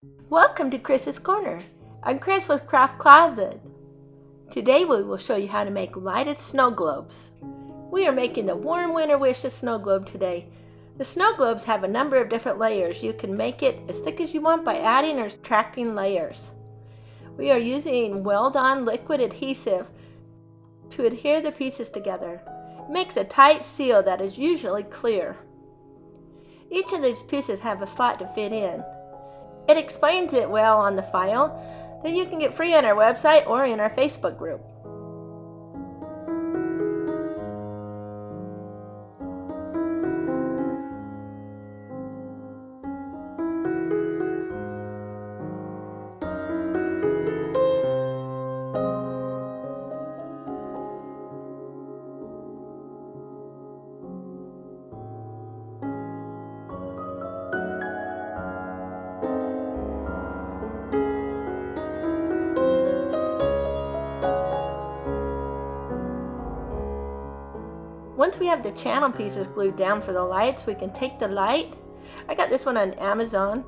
Welcome to Chris's Corner. I'm Chris with Craft Closet. Today we will show you how to make lighted snow globes. We are making the Warm Winter Wishes snow globe today. The snow globes have a number of different layers. You can make it as thick as you want by adding or subtracting layers. We are using Weld-On liquid adhesive to adhere the pieces together. It makes a tight seal that is usually clear. Each of these pieces have a slot to fit in. It explains it well on the file that you can get free on our website or in our Facebook group. Once we have the channel pieces glued down for the lights, we can take the light. I got this one on Amazon.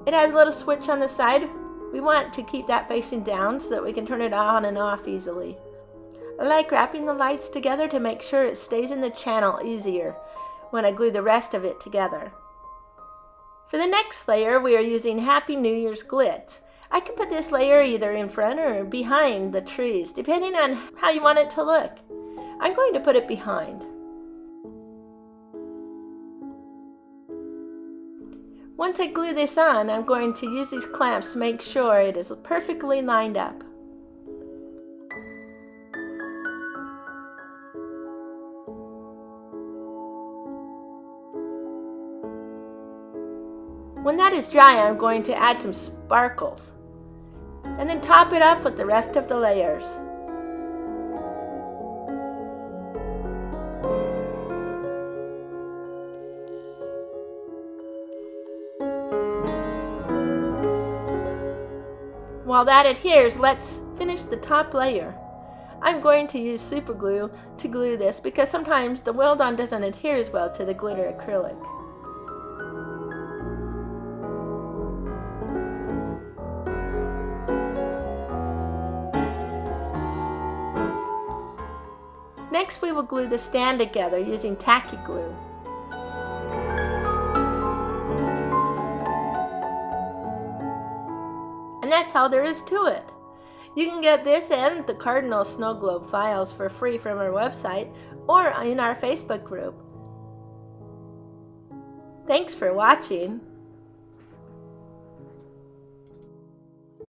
It has a little switch on the side. We want to keep that facing down so that we can turn it on and off easily. I like wrapping the lights together to make sure it stays in the channel easier when I glue the rest of it together. For the next layer, we are using Happy New Year's Glitz. I can put this layer either in front or behind the trees, depending on how you want it to look. I'm going to put it behind. Once I glue this on, I'm going to use these clamps to make sure it is perfectly lined up. When that is dry, I'm going to add some sparkles and then top it off with the rest of the layers. While that adheres, let's finish the top layer. I'm going to use super glue to glue this because sometimes the Weld-On doesn't adhere as well to the glitter acrylic. Next, we will glue the stand together using tacky glue. And that's all there is to it. You can get this and the Cardinal Snow Globe files for free from our website or in our Facebook group. Thanks for watching.